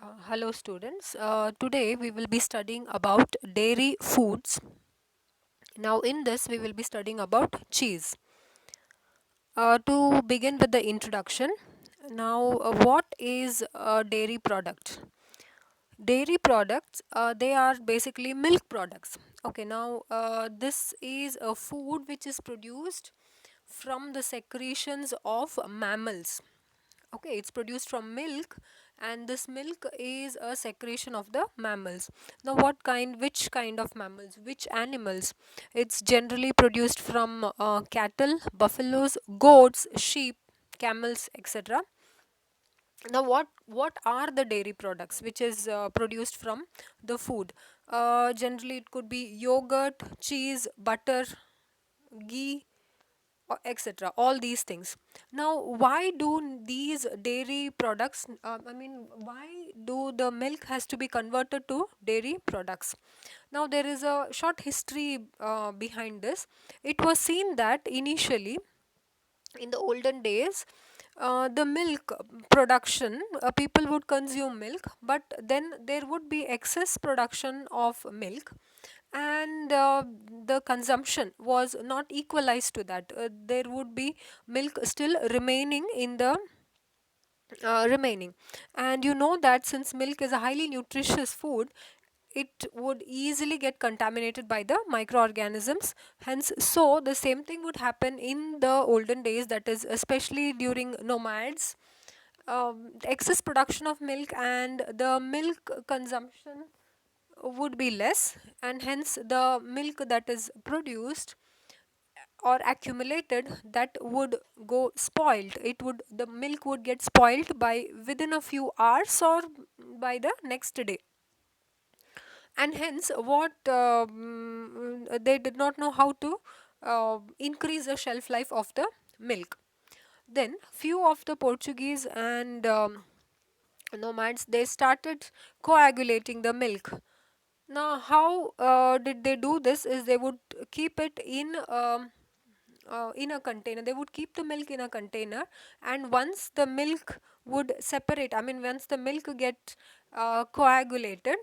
Hello students. Today we will be studying about dairy foods. Now in this we will be studying about cheese. To begin with the introduction, what is a dairy product? Dairy products, they are basically milk products. Okay, this is a food which is produced from the secretions of mammals. Okay, it's produced from milk, and this milk is a secretion of the mammals. Now which kind of mammals, which animals? It's generally produced from cattle, buffaloes, goats, sheep, camels, etc. Now what are the dairy products which is produced from the food? Generally it could be yogurt, cheese, butter, ghee, etc., all these things. Now why do these dairy products, why do the milk has to be converted to dairy products? Now there is a short history behind this. It was seen that initially in the olden days, the milk production, people would consume milk, but then there would be excess production of milk, and the consumption was not equalized to that. There would be milk still remaining in the remaining. And you know that since milk is a highly nutritious food, it would easily get contaminated by the microorganisms. Hence, so the same thing would happen in the olden days, that is especially during nomads. Excess production of milk and the milk consumption would be less, and hence the milk that is produced or accumulated, that would go spoiled. It would The milk would get spoiled by within a few hours or by the next day. And hence they did not know how to increase the shelf life of the milk. Then few of the Portuguese and nomads, they started coagulating the milk. Now how did they do this? Is they would keep it in a container. They would keep the milk in a container, and once the milk would separate, once the milk get coagulated,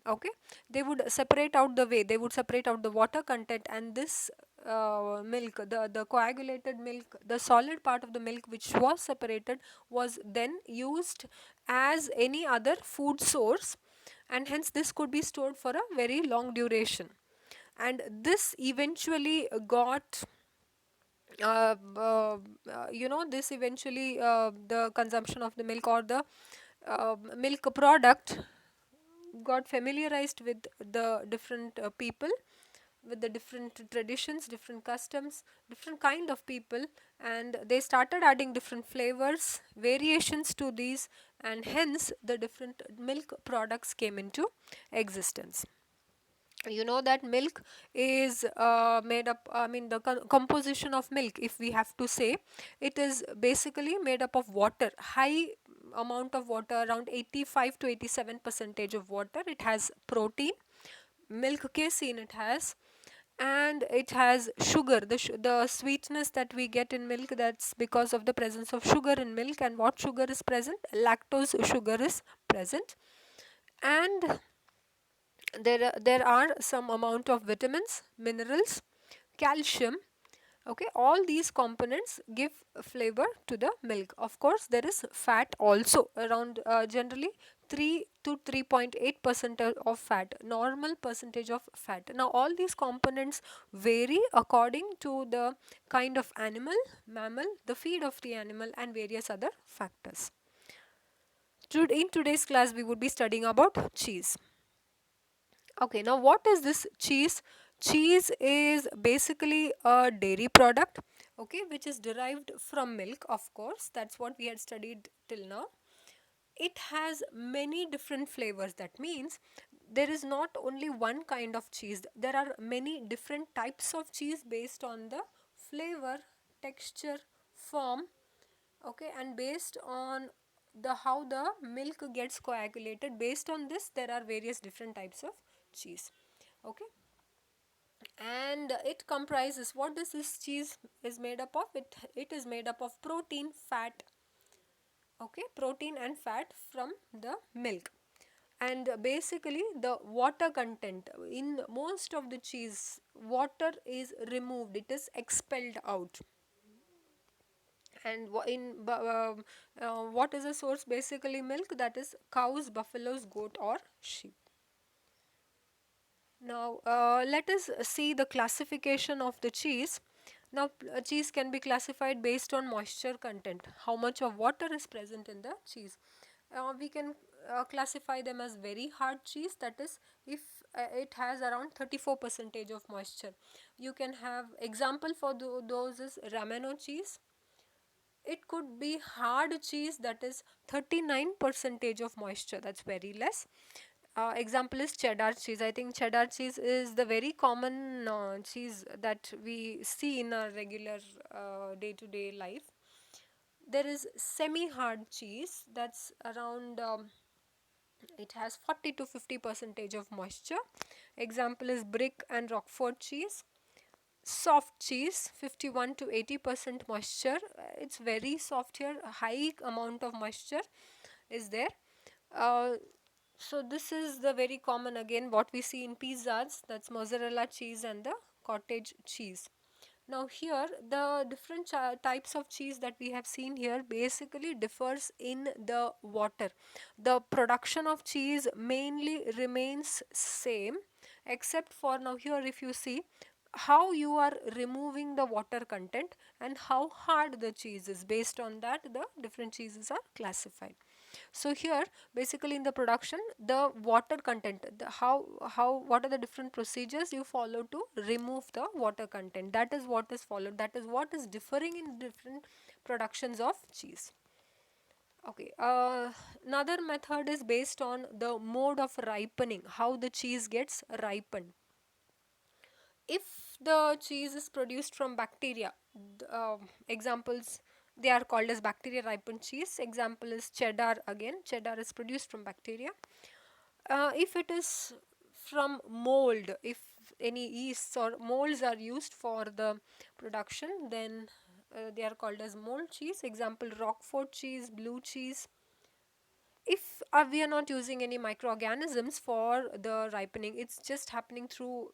okay, they would separate out the way, they would separate out the water content, and this milk, the coagulated milk, the solid part of the milk which was separated, was then used as any other food source, and hence this could be stored for a very long duration. And this eventually got this eventually the consumption of the milk, or the milk product, got familiarized with the different people, with the different traditions, different customs, different kind of people, and they started adding different flavors, variations to these, and hence the different milk products came into existence. You know that milk is made up, the composition of milk, if we have to say, it is basically made up of water, high amount of water, around 85 to 87 percentage of water. It has protein, milk casein it has, and it has sugar. The sweetness that we get in milk, that's because of the presence of sugar in milk. And what sugar is present? Lactose sugar is present. And there are some amount of vitamins, minerals, calcium. Okay, all these components give flavor to the milk. Of course there is fat also, around generally 3 to 3.8% of fat, normal percentage of fat. Now all these components vary according to the kind of animal, mammal, the feed of the animal, and various other factors. In today's class we would be studying about cheese. Okay, now what is this cheese? Cheese is basically a dairy product, okay, which is derived from milk, of course. That's what we had studied till now. It has many different flavors. That means there is not only one kind of cheese. There are many different types of cheese based on the flavor, texture, form, okay, and based on the how the milk gets coagulated. Based on this, there are various different types of cheese, okay. And it comprises, what does this cheese is made up of? It is made up of protein, fat, Okay, protein and fat from the milk. And basically the water content in most of the cheese, water is removed, it is expelled out. And what is the source? Basically milk, that is cows, buffaloes, goat or sheep. Now let us see the classification of the cheese. Now cheese can be classified based on moisture content, how much of water is present in the cheese. We can classify them as very hard cheese, that is if it has around 34 percentage of moisture. You can have example for those is Rameno cheese. It could be hard cheese, that is 39 percentage of moisture, that's very less. Example is cheddar cheese. I think cheddar cheese is the very common cheese that we see in our regular day to day life. There is semi hard cheese, that's around it has 40 to 50 percentage of moisture. Example is brick and Roquefort cheese. Soft cheese, 51 to 80% moisture. It's very soft here, a high amount of moisture is there. uh, so this is the very common, again what we see in pizzas, that's mozzarella cheese and the cottage cheese. Now here the different types of cheese that we have seen here basically differs in the water. The production of cheese mainly remains same, except for now here if you see how you are removing the water content and how hard the cheese is, based on that the different cheeses are classified. So here basically in the production the water content, how what are the different procedures you follow to remove the water content, that is what is followed, that is what is differing in different productions of cheese. Okay, another method is based on the mode of ripening, how the cheese gets ripened. If the cheese is produced from bacteria, examples, they are called as bacteria ripened cheese. Example is cheddar, again cheddar is produced from bacteria. If it is from mold, if any yeasts or molds are used for the production, then they are called as mold cheese. Example Roquefort cheese, blue cheese. If we are not using any microorganisms for the ripening, it's just happening through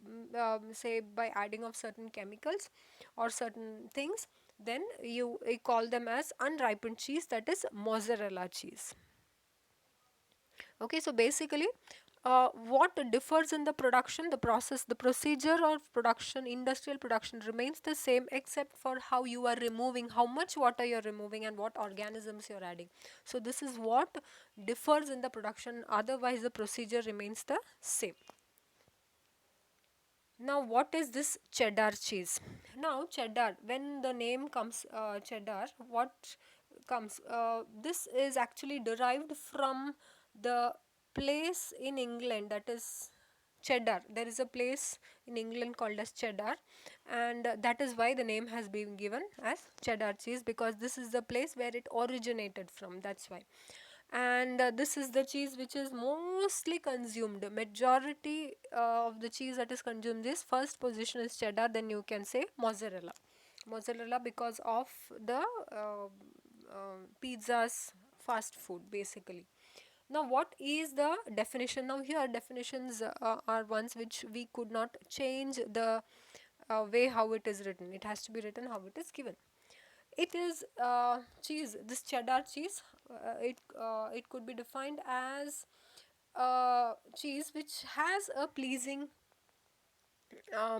say by adding of certain chemicals or certain things, then you call them as unripened cheese, that is mozzarella cheese. Okay, so basically what differs in the production, the process, the procedure of production, industrial production remains the same, except for how you are removing, how much water you are removing and what organisms you are adding. So this is what differs in the production, otherwise the procedure remains the same. Now what is this cheddar cheese? Now cheddar, when the name comes cheddar, what comes? This is actually derived from the place in England, that is cheddar. There is a place in England called as cheddar, and that is why the name has been given as cheddar cheese, because this is the place where it originated from, that's why. And this is the cheese which is mostly consumed. Majority of the cheese that is consumed, this first position is cheddar, then you can say mozzarella because of the pizzas, fast food basically. Now what is the definition? Now here definitions are ones which we could not change the way how it is written, it has to be written how it is given. It is cheese, this cheddar cheese, it could be defined as cheese which has a pleasing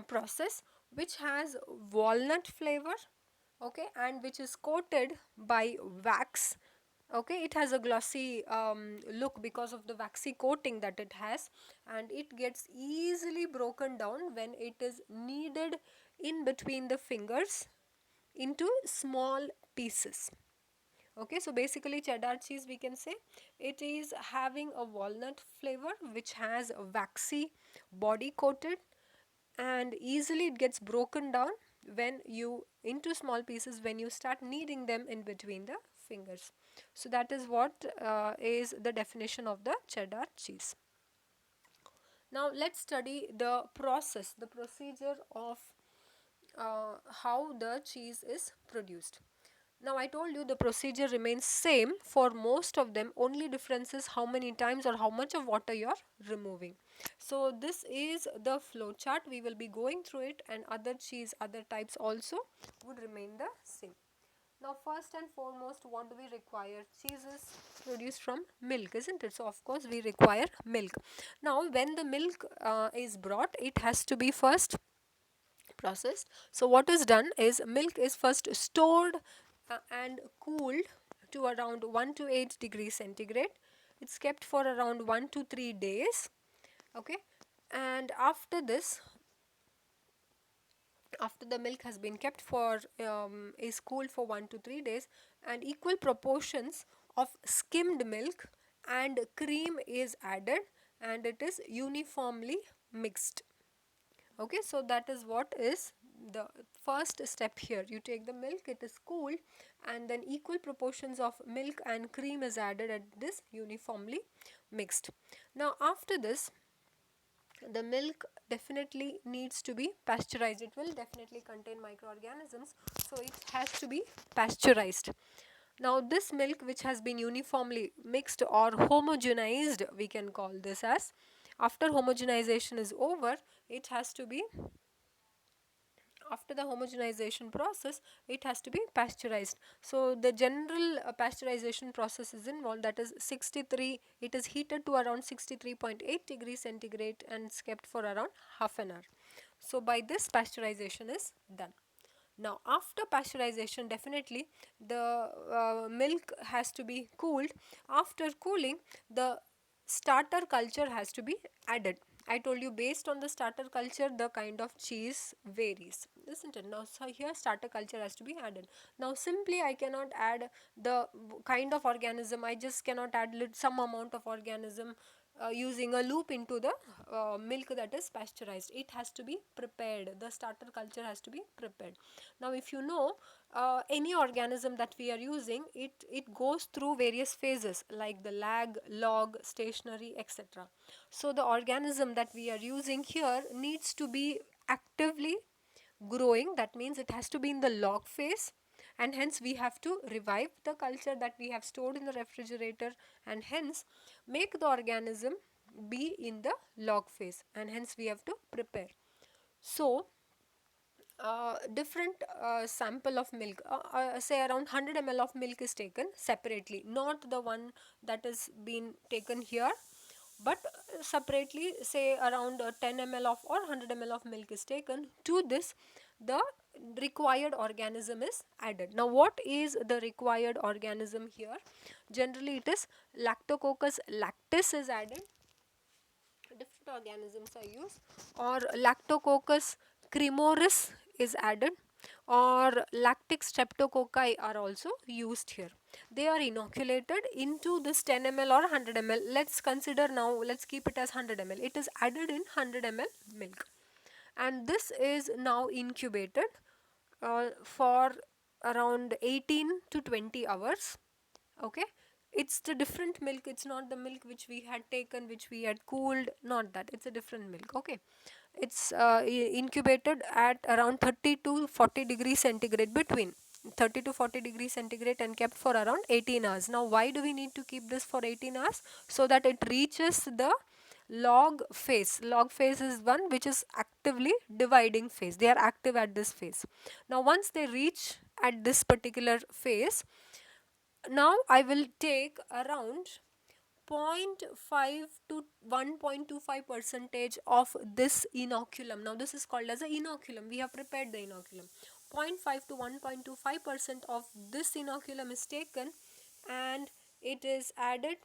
process, which has walnut flavor, okay, and which is coated by wax. Okay, it has a glossy look because of the waxy coating that it has, and it gets easily broken down when it is kneaded in between the fingers into small pieces. Okay, so basically cheddar cheese, we can say it is having a walnut flavor which has a waxy body coated, and easily it gets broken down when you into small pieces when you start kneading them in between the fingers. So that is what is the definition of the cheddar cheese. Now let's study the process, the procedure of how the cheese is produced. Now I told you the procedure remains same for most of them, only difference is how many times or how much of water you are removing. So this is the flow chart. We will be going through it, and other cheese, other types also would remain the same. Now first and foremost, what do we require? Cheese is produced from milk, isn't it? So of course we require milk. Now when the milk is brought, it has to be first processed. So what is done is milk is first stored and cooled to around 1 to 8 degrees centigrade. It's kept for around 1 to 3 days. Okay, and after this, after the milk has been kept for is cooled for 1 to 3 days, and equal proportions of skimmed milk and cream is added, and it is uniformly mixed. Okay, so that is what is the first step here. You take the milk, it is cooled, and then equal proportions of milk and cream is added, and this uniformly mixed. Now after this, the milk definitely needs to be pasteurized. It will definitely contain microorganisms, so it has to be pasteurized. Now this milk which has been uniformly mixed or homogenized, we can call this as, after homogenization is over, it has to be, after the homogenization process, it has to be pasteurized. So the general pasteurization process is involved, that is 63, it is heated to around 63.8 degrees centigrade and is kept for around half an hour. So by this, pasteurization is done. Now after pasteurization, definitely the milk has to be cooled. After cooling, the starter culture has to be added. I told you, based on the starter culture, the kind of cheese varies, isn't it? Now so here starter culture has to be added. Now simply I cannot add the kind of organism, I just cannot add some amount of organism using a loop into the milk that is pasteurized. It has to be prepared, the starter culture has to be prepared. Now if you know, any organism that we are using, it goes through various phases like the lag, log, stationary, etc. So the organism that we are using here needs to be actively growing, that means it has to be in the log phase, and hence we have to revive the culture that we have stored in the refrigerator, and hence make the organism be in the log phase, and hence we have to prepare. So different sample of milk, say around 100 ml of milk is taken separately, not the one that is being taken here, but separately, say around 10 ml of or 100 ml of milk is taken. To this, the required organism is added. Now what is the required organism here? Generally it is Lactococcus lactis is added, different organisms are used, or Lactococcus cremoris is added, or lactic streptococci are also used here. They are inoculated into this 10 ml or 100 ml. Let's consider now, let's keep it as 100 ml. It is added in 100 ml milk, and this is now incubated for around 18 to 20 hours. Okay, it's the different milk, it's not the milk which we had taken, which we had cooled, not that, it's a different milk. Okay, it's incubated at around 30 to 40 degrees centigrade, between 30 to 40 degrees centigrade, and kept for around 18 hours. Now why do we need to keep this for 18 hours? So that it reaches the log phase. Log phase is one which is actively dividing phase, they are active at this phase. Now once they reach at this particular phase, now I will take around 0.5 to 1.25 percentage of this inoculum. Now this is called as a inoculum, we have prepared the inoculum. 0.5 to 1.25% of this inoculum is taken, and it is added,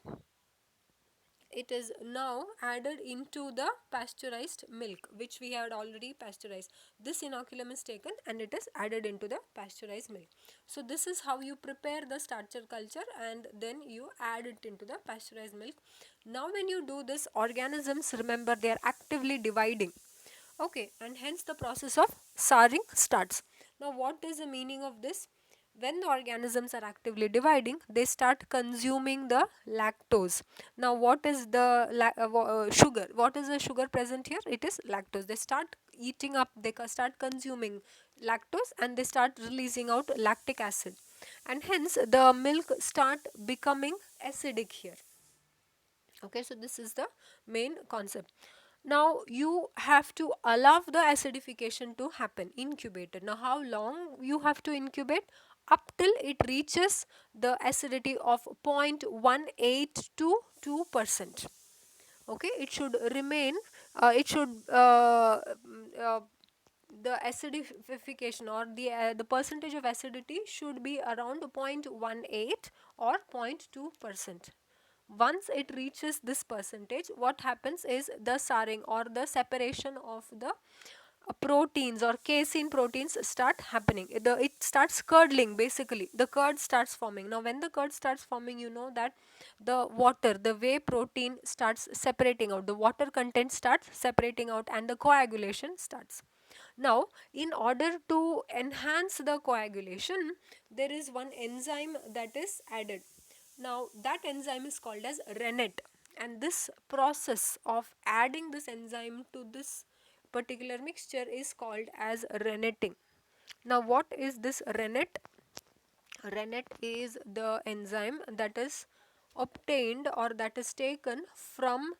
it is now added into the pasteurized milk which we had already pasteurized. This inoculum is taken and it is added into the pasteurized milk. So this is how you prepare the starter culture, and then you add it into the pasteurized milk. Now when you do this, organisms, remember, they are actively dividing. Okay, and hence the process of souring starts. Now what is the meaning of this? When the organisms are actively dividing, they start consuming the lactose. Now what is the sugar? What is the sugar present here? It is lactose. They start eating up, they start consuming lactose, and they start releasing out lactic acid. and hence the milk start becoming acidic here. Okay, so this is the main concept. Now you have to allow the acidification to happen, incubated. Now how long you have to incubate? Up till it reaches the acidity of 0.18 to 2%. Okay, it should remain, it should the acidification, or the percentage of acidity should be around 0.18 or 0.2%. Once it reaches this percentage, what happens is the saring, or the separation of the proteins or casein proteins start happening. It starts curdling, basically the curd starts forming. Now when the curd starts forming, you know that the water, the whey protein starts separating out, the water content starts separating out, and the coagulation starts. Now in order to enhance the coagulation, there is one enzyme that is added. Now that enzyme is called as rennet, and this process of adding this enzyme to this particular mixture is called as renneting. Now what is this rennet? Rennet is the enzyme that is obtained, or that is taken from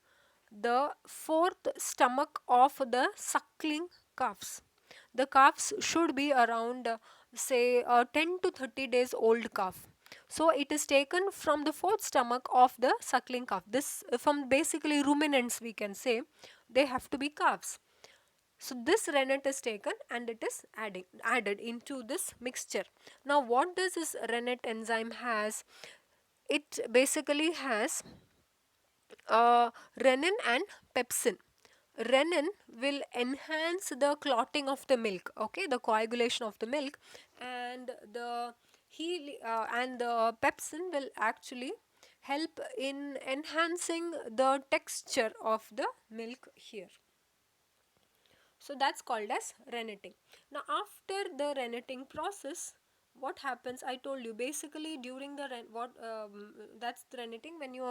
the fourth stomach of the suckling calves. The calves should be around say 10 to 30 days old calf. So it is taken from the fourth stomach of the suckling calf. This from basically ruminants, we can say, they have to be calves. So this rennet is taken and it is added into this mixture. Now what does this rennet enzyme has? It basically has renin and pepsin. Renin will enhance the clotting of the milk, okay, the coagulation of the milk, and the pepsin will actually help in enhancing the texture of the milk here. So that's called as renneting. Now after the renneting process, what happens? I told you basically during the that's the renneting. When you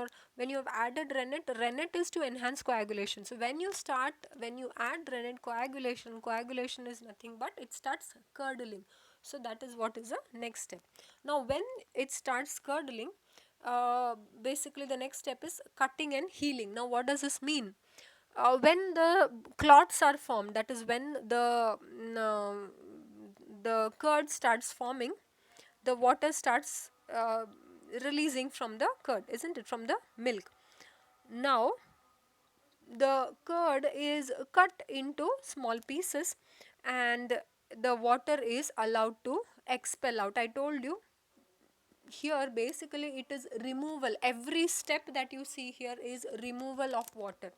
have added rennet, rennet is to enhance coagulation. So when you add rennet, coagulation is nothing but it starts curdling. So that is what is the next step. Now when it starts curdling, basically the next step is cutting and healing. Now what does this mean? When the clots are formed, that is when the curd starts forming, the water starts releasing from the curd, isn't it, from the milk. Now the curd is cut into small pieces and the water is allowed to expel out. I told you here basically it is removal. Every step that you see here is removal of water.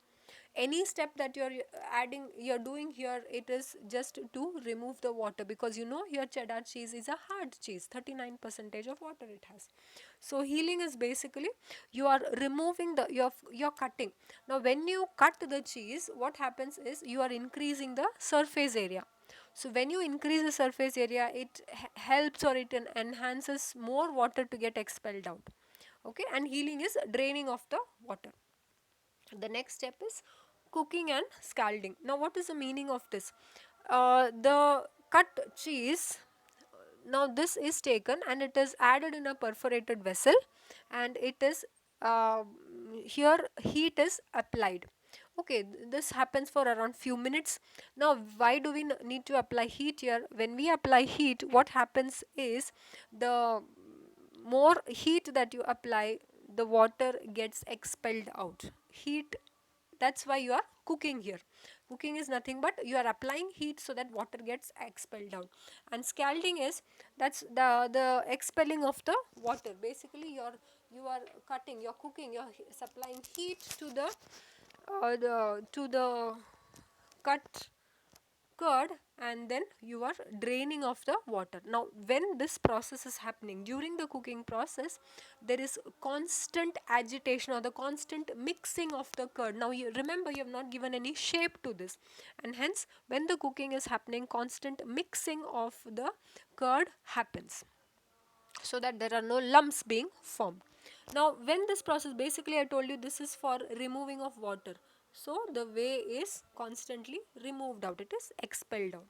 Any step that you're doing here, it is just to remove the water, because you know here cheddar cheese is a hard cheese, 39% of water it has. So healing is basically you are removing you're cutting. Now when you cut the cheese, what happens is you are increasing the surface area. So when you increase the surface area, it helps, or it enhances more water to get expelled out. Okay, and healing is draining of the water. The next step is cooking and scalding. Now what is the meaning of this? The cut cheese, now this is taken and it is added in a perforated vessel, and it is uh, here heat is applied. Okay, this happens for around few minutes. Now why do we need to apply heat here? When we apply heat, what happens is the more heat that you apply, the water gets expelled out. Heat, that's why you are cooking here. Cooking is nothing but you are applying heat so that water gets expelled out. And scalding is, that's the expelling of the water. Basically you are cutting, you're cooking, you're supplying heat to the cut curd, and then you are draining of the water. Now when this process is happening during the cooking process, there is constant agitation or the constant mixing of the curd. Now you remember, you have not given any shape to this, and hence when the cooking is happening, constant mixing of the curd happens so that there are no lumps being formed. Now when this process, basically I told you this is for removing of water, so the whey is constantly removed out, it is expelled out.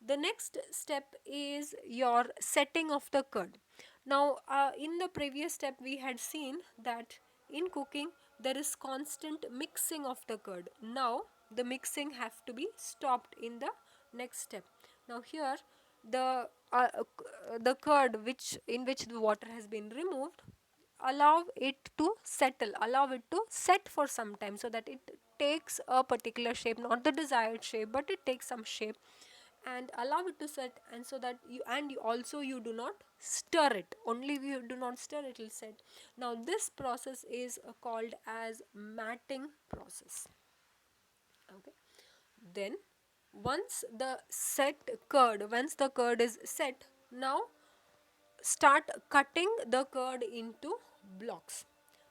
The next step is your setting of the curd. Now, in the previous step, we had seen that in cooking there is constant mixing of the curd. Now, the mixing have to be stopped in the next step. Now, here the curd in which the water has been removed, allow it to settle, allow it to set for some time so that it takes a particular shape, not the desired shape, but it takes some shape, and allow it to set, and so that you also you do not stir it, only if you do not stir it will set. Now this process is called as matting process. Okay, then once the curd is set, now start cutting the curd into blocks.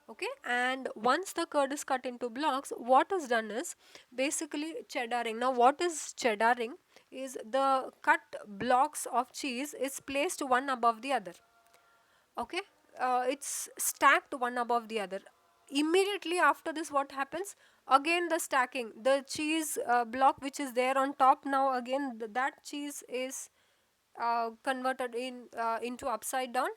Okay, and once the curd is cut into blocks, what is done is basically cheddaring. Now what is cheddaring is the cut blocks of cheese is placed one above the other. Okay, it's stacked one above the other. Immediately after this, what happens? Again the stacking, the cheese block which is there on top, now again that cheese is converted into upside down,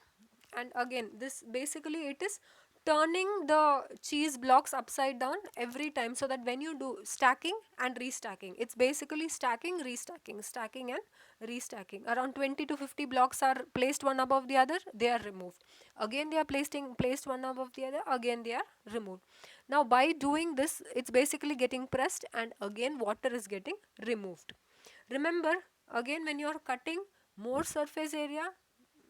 and again this basically it is turning the cheese blocks upside down every time, so that when you do stacking and restacking, it's basically stacking, restacking, stacking and restacking. Around 20 to 50 blocks are placed one above the other, they are removed. Again they are placed one above the other, again they are removed. Now by doing this, it's basically getting pressed, and again water is getting removed. Remember, again when you are cutting, more surface area,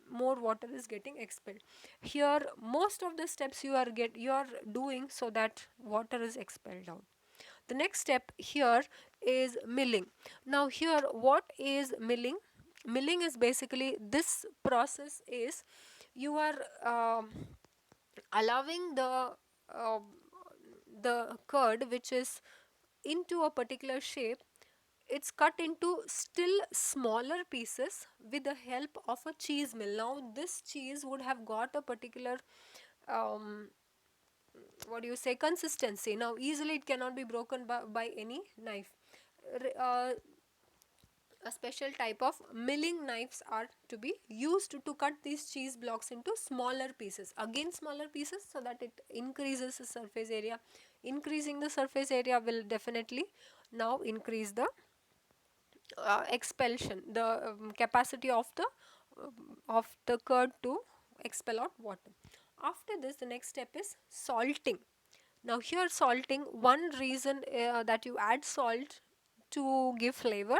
more water is getting expelled. Here most of the steps you are doing so that water is expelled out. The next step here is milling. Now here what is milling? Milling is basically, this process is you are allowing uh, the curd which is into a particular shape, it's cut into still smaller pieces with the help of a cheese mill. Now this cheese would have got a particular um, what do you say, consistency. Now easily it cannot be broken by any knife. A special type of milling knives are to be used to cut these cheese blocks into smaller pieces, again smaller pieces, so that it increases the surface area. Increasing the surface area will definitely now increase the expulsion, the capacity of the curd to expel out water. After this, the next step is salting. Now here salting, one reason that you add salt to give flavor.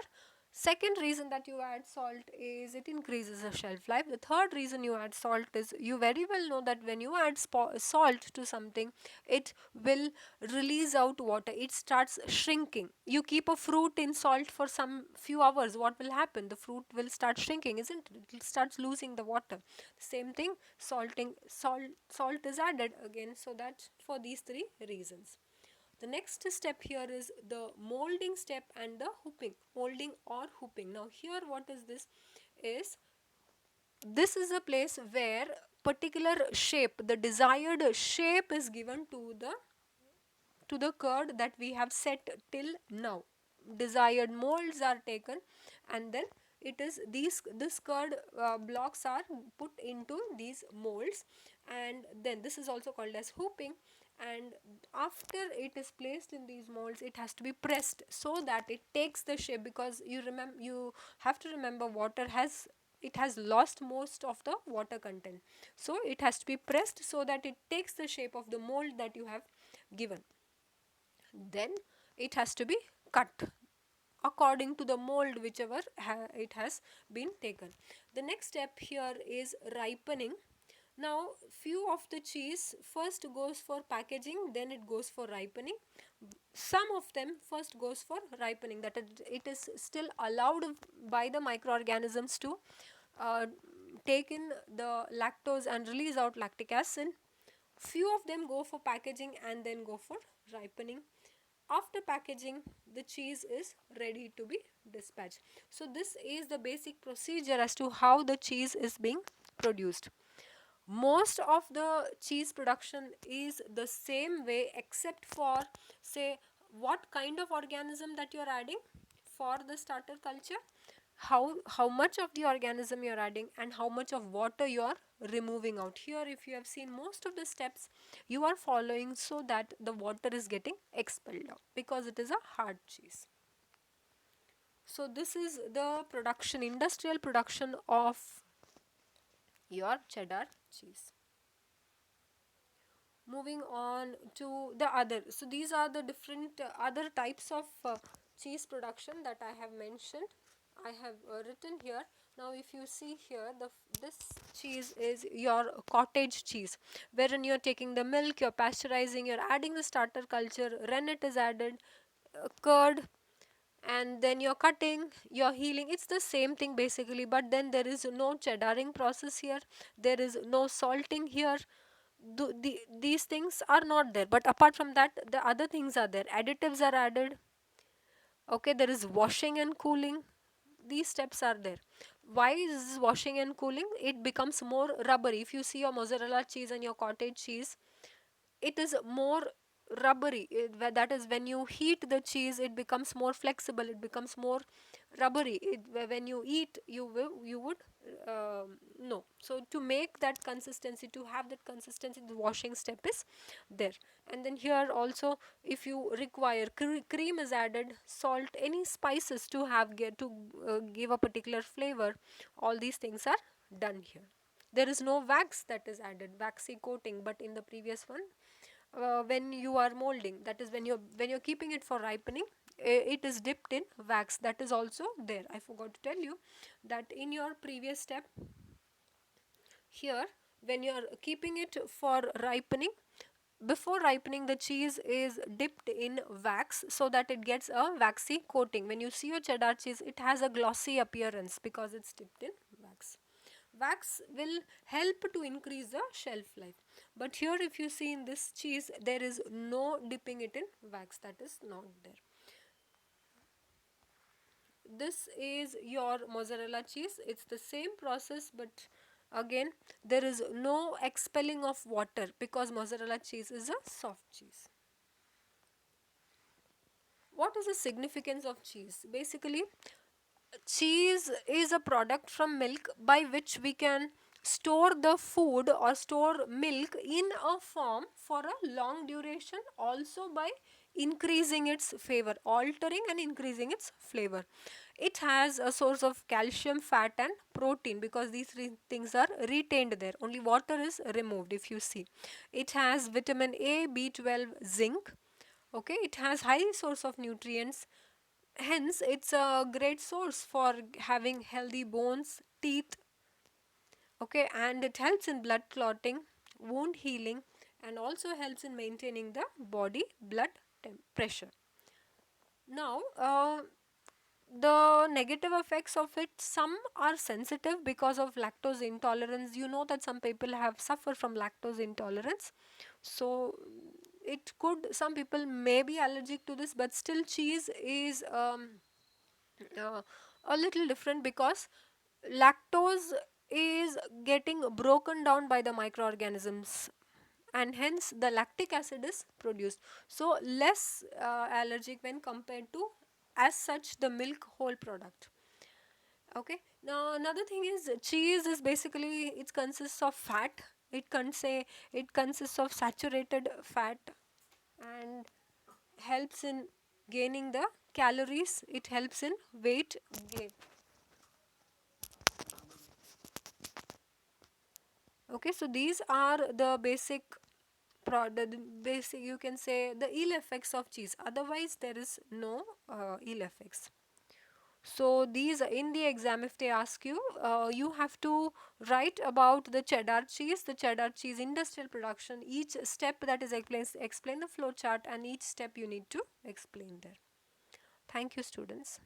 Second reason that you add salt is it increases the shelf life. The third reason you add salt is, you very well know that when you add salt to something, it will release out water, it starts shrinking. You keep a fruit in salt for some few hours, what will happen? The fruit will start shrinking, isn't it? It starts losing the water. Same thing, salt is added again, so that for these three reasons. The next step here is the molding step and the hooping, molding or hooping. Now here what is this is, this is a place where particular shape, the desired shape is given to the curd that we have set till now. Desired molds are taken, and then it is this curd blocks are put into these molds, and then this is also called as hooping. And after it is placed in these molds, it has to be pressed so that it takes the shape, because you have to remember, water has, it has lost most of the water content, so it has to be pressed so that it takes the shape of the mold that you have given. Then it has to be cut according to the mold whichever it has been taken. The next step here is ripening. Now few of the cheese first goes for packaging, then it goes for ripening. Some of them first goes for ripening, that it is still allowed by the microorganisms to uh, take in the lactose and release out lactic acid. Few of them go for packaging and then go for ripening. After packaging, the cheese is ready to be dispatched. So this is the basic procedure as to how the cheese is being produced. Most of the cheese production is the same way, except for, say, what kind of organism that you are adding for the starter culture. how much of the organism you're adding and how much of water you are removing out. Here if you have seen, most of the steps you are following so that the water is getting expelled out because it is a hard cheese. So this is the production, industrial production of your cheddar cheese. Moving on to the other, so these are the different other types of cheese production that I have mentioned, I have written here. Now if you see here, this cheese is your cottage cheese, wherein you're taking the milk, you're pasteurizing, you're adding the starter culture, rennet is added, curd, and then you're cutting, you're healing. It's the same thing basically, but then there is no cheddaring process here, there is no salting here. These things are not there, but apart from that the other things are there, additives are added. Okay, there is washing and cooling, these steps are there. Why is washing and cooling? It becomes more rubbery. If you see your mozzarella cheese and your cottage cheese, it is more rubbery. That is, when you heat the cheese it becomes more flexible, it becomes more rubbery. When you eat, you would no. So to make that consistency, to have that consistency, the washing step is there. And then here also, if you require, cream is added, salt, any spices to give a particular flavor, all these things are done here. There is no wax that is added, waxy coating, but in the previous one, when you are molding, that is when you're keeping it for ripening, it is dipped in wax, that is also there. I forgot to tell you that in your previous step here, when you are keeping it for ripening, before ripening the cheese is dipped in wax so that it gets a waxy coating. When you see your cheddar cheese, it has a glossy appearance because it's dipped in wax. Wax will help to increase the shelf life, but here if you see in this cheese, there is no dipping it in wax, that is not there. This is your mozzarella cheese, it's the same process, but again there is no expelling of water because mozzarella cheese is a soft cheese. What is the significance of cheese? Basically, cheese is a product from milk by which we can store the food or store milk in a form for a long duration, also by increasing its flavor, altering and increasing its flavor. It has a source of calcium, fat and protein because these three things are retained there, only water is removed. If you see, it has vitamin A, B12, zinc. Okay, it has high source of nutrients, hence it's a great source for having healthy bones, teeth. Okay, and it helps in blood clotting, wound healing, and also helps in maintaining the body blood pressure. Now the negative effects of it, some are sensitive because of lactose intolerance. You know that some people have suffered from lactose intolerance, so it could, some people may be allergic to this, but still cheese is uh, a little different because lactose is getting broken down by the microorganisms, and hence the lactic acid is produced, so less allergic when compared to as such the milk whole product. Okay, now another thing is, cheese is basically, it consists of fat, it can say it consists of saturated fat, and helps in gaining the calories, it helps in weight gain. Okay, so these are the basic the basic, you can say, the ill effects of cheese, otherwise there is no ill effects. So these, in the exam if they ask you, you have to write about the cheddar cheese, industrial production, each step that is explain the flow chart, and each step you need to explain there. Thank you, students.